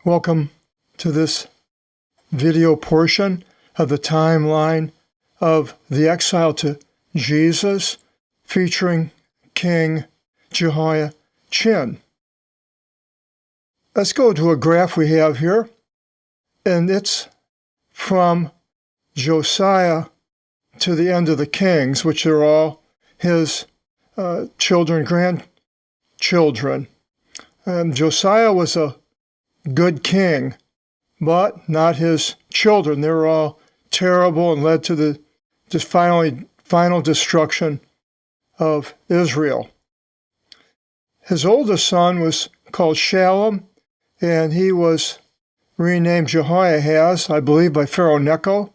Welcome to this video portion of the timeline of the exile to Jesus, featuring King Jehoiachin. Let's go to a graph we have here, and it's from Josiah to the end of the kings, which are all his children, grandchildren. Josiah was a good king, but not his children. They were all terrible and led to the final destruction of Israel. His oldest son was called Shalom, and he was renamed Jehoiahaz, I believe, by Pharaoh Necho.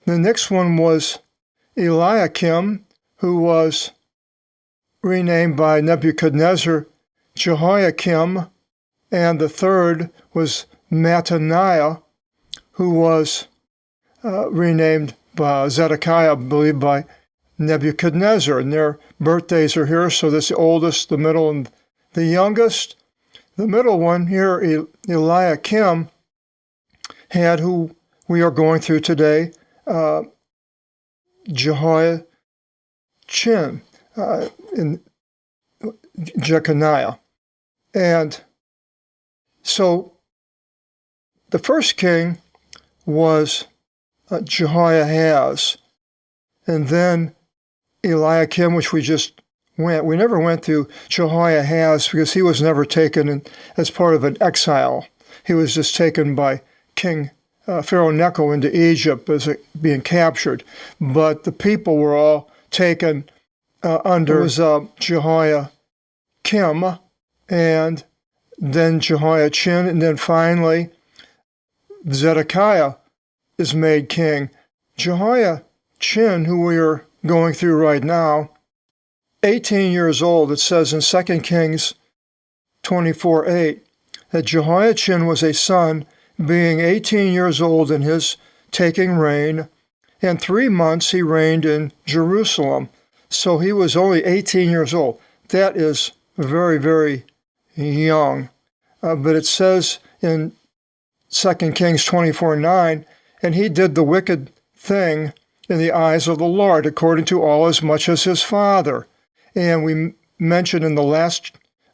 The next one was Eliakim, who was renamed by Nebuchadnezzar Jehoiakim, and the third was Mattaniah, who was renamed by Zedekiah, I believe, by Nebuchadnezzar. And their birthdays are here, so this is the oldest, the middle, and the youngest. The middle one here, Eliakim, had who we are going through today, Jehoiachin, in Jeconiah. And so the first king was Jehoiahaz, and then Eliakim, which we never went through Jehoiahaz because he was never taken as part of an exile. He was just taken by King Pharaoh Necho into Egypt as being captured. But the people were all taken under Jehoiakim, and then Jehoiachin, and then finally Zedekiah is made king. Jehoiachin, who we are going through right now, 18 years old, it says in 2 Kings 24:8, that Jehoiachin was a son, being 18 years old in his taking reign, and 3 months he reigned in Jerusalem. So he was only 18 years old. That is very, very young. But it says in 2 Kings 24:9, and he did the wicked thing in the eyes of the Lord, according to all as much as his father. And we mentioned in the last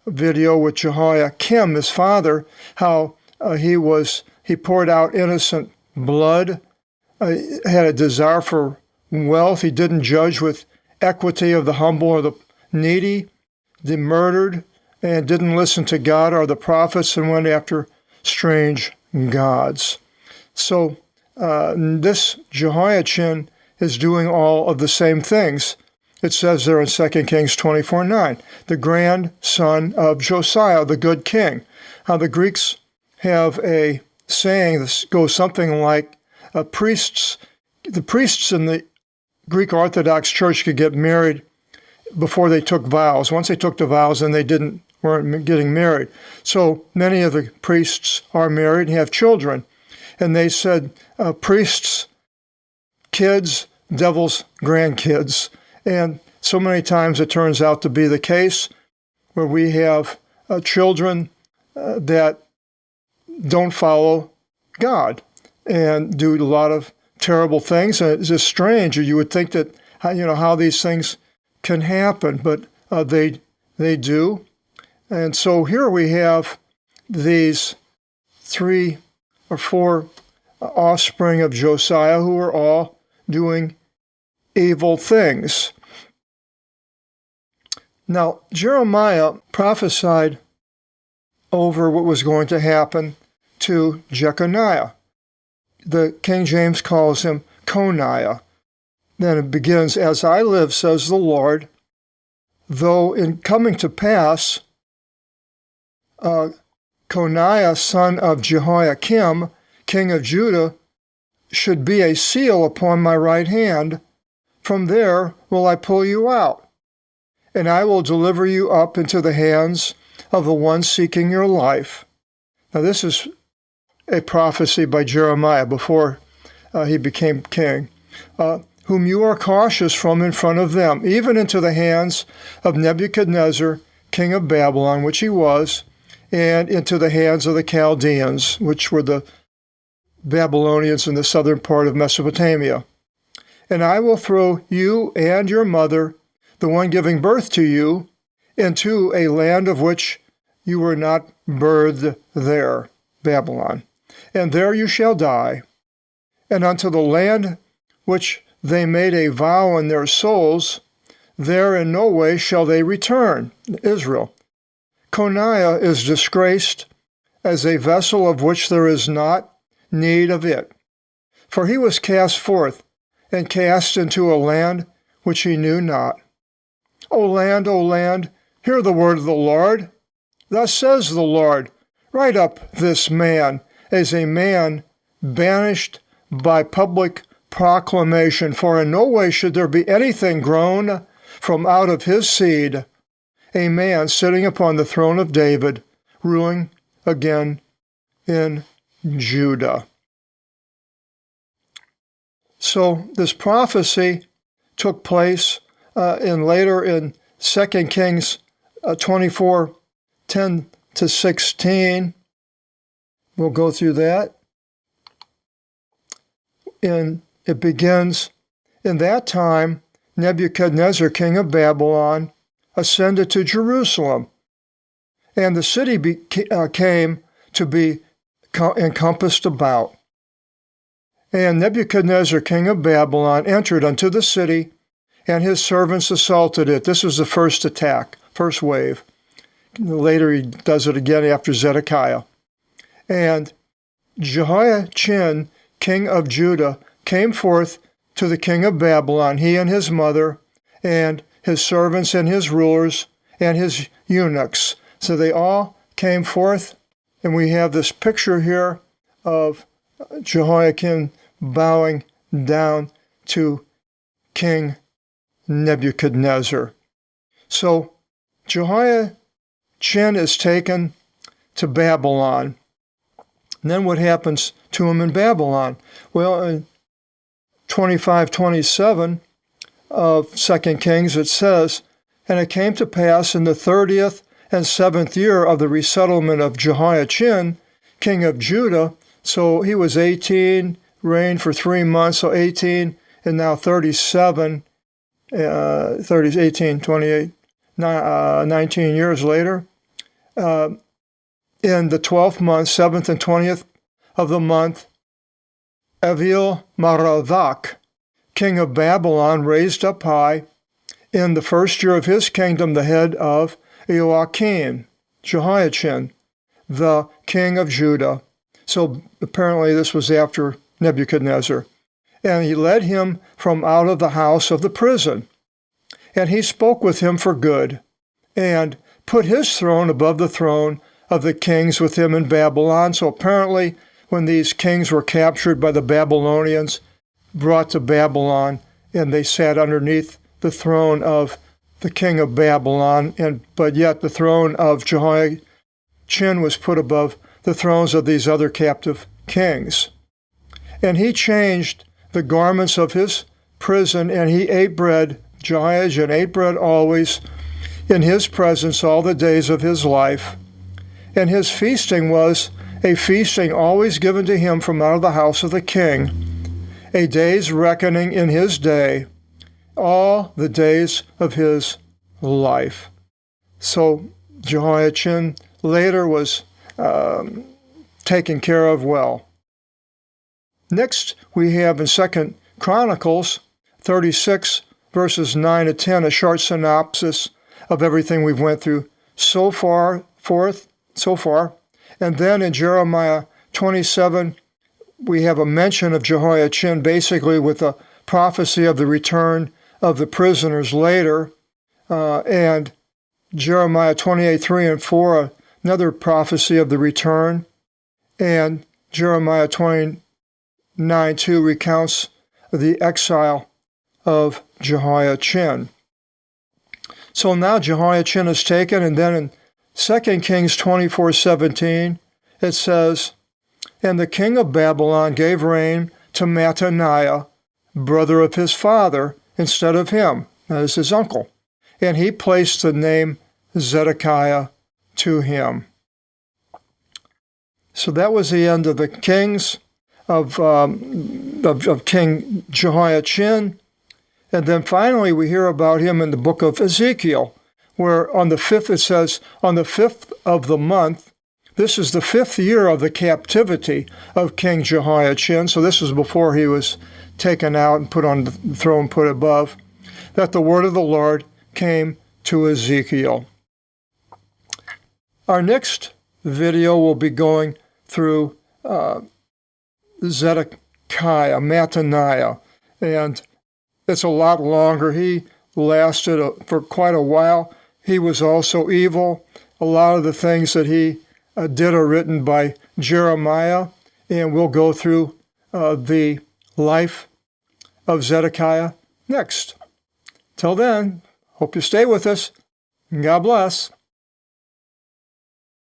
video with Jehoiakim, his father, how he poured out innocent blood, had a desire for wealth. He didn't judge with equity of the humble or the needy. He murdered and didn't listen to God or the prophets, and went after strange gods. So this Jehoiachin is doing all of the same things. It says there in 2 Kings 24:9, the grandson of Josiah, the good king. The Greeks have a saying that goes something like, the priests in the Greek Orthodox Church could get married before they took vows. Once they took the vows, then they weren't getting married. So many of the priests are married and have children. And they said, priests' kids, devil's grandkids. And so many times it turns out to be the case where we have children that don't follow God and do a lot of terrible things. And it's just strange. You would think that, how these things can happen, but they do. And so here we have these 3 or 4 offspring of Josiah who are all doing evil things. Now, Jeremiah prophesied over what was going to happen to Jeconiah. The King James calls him Coniah. Then it begins, as I live, says the Lord, though in coming to pass, Coniah, son of Jehoiakim, king of Judah, should be a seal upon my right hand, from there will I pull you out, and I will deliver you up into the hands of the one seeking your life. Now this is a prophecy by Jeremiah before he became king. Whom you are cautious from in front of them, even into the hands of Nebuchadnezzar, king of Babylon, which he was, and into the hands of the Chaldeans, which were the Babylonians in the southern part of Mesopotamia. And I will throw you and your mother, the one giving birth to you, into a land of which you were not birthed there, Babylon. And there you shall die. And unto the land which they made a vow in their souls, there in no way shall they return, Israel. Coniah is disgraced as a vessel of which there is not need of it. For he was cast forth, and cast into a land which he knew not. O land, hear the word of the Lord. Thus says the Lord, write up this man as a man banished by public proclamation, for in no way should there be anything grown from out of his seed, a man sitting upon the throne of David, ruling again in Judah. So this prophecy took place later in 2 Kings 24, 10 to 16. We'll go through that. And it begins, in that time, Nebuchadnezzar, king of Babylon, ascended to Jerusalem, and the city came to be encompassed about. And Nebuchadnezzar, king of Babylon, entered unto the city, and his servants assaulted it. This was the first attack, first wave. Later he does it again after Zedekiah. And Jehoiachin, king of Judah, came forth to the king of Babylon, he and his mother, and his servants and his rulers and his eunuchs. So they all came forth, and we have this picture here of Jehoiachin bowing down to King Nebuchadnezzar. So Jehoiachin is taken to Babylon. And then what happens to him in Babylon? Well, in 25:27 of 2 Kings, it says, and it came to pass in the 30th and 7th year of the resettlement of Jehoiachin, king of Judah. So he was 18, reigned for 3 months, so 18, and now 37, 18, 28, 19 years later. In the 12th month, 7th and 20th of the month, Evil-Merodach, king of Babylon, raised up high, in the first year of his kingdom, the head of Jehoiachin, the king of Judah. So apparently this was after Nebuchadnezzar. And he led him from out of the house of the prison. And he spoke with him for good, and put his throne above the throne of the kings with him in Babylon. So apparently when these kings were captured by the Babylonians, brought to Babylon, and they sat underneath the throne of the king of Babylon, but yet the throne of Jehoiachin was put above the thrones of these other captive kings. And he changed the garments of his prison, and he ate bread. Jehoiachin ate bread always in his presence all the days of his life. And his feasting was a feasting always given to him from out of the house of the king, a day's reckoning in his day, all the days of his life. So Jehoiachin later was taken care of well. Next, we have in 2 Chronicles 36, verses 9 to 10, a short synopsis of everything we've went through so far. And then in Jeremiah 27, we have a mention of Jehoiachin, basically with a prophecy of the return of the prisoners later. And Jeremiah 28, 3 and 4, another prophecy of the return. And Jeremiah 29, 2 recounts the exile of Jehoiachin. So now Jehoiachin is taken, and then in 2 Kings 24:17, it says, and the king of Babylon gave rain to Mattaniah, brother of his father, instead of him, that is his uncle, and he placed the name Zedekiah to him. So that was the end of the kings of King Jehoiachin. And then finally we hear about him in the book of Ezekiel, where on the 5th it says, on the 5th of the month, this is the 5th year of the captivity of King Jehoiachin. So this was before he was taken out and put on the throne, put above, that the word of the Lord came to Ezekiel. Our next video will be going through Zedekiah, Mattaniah, and it's a lot longer. He lasted for quite a while. He was also evil. A lot of the things that he did are written by Jeremiah, and we'll go through the life of Zedekiah next. Till then, hope you stay with us. God bless.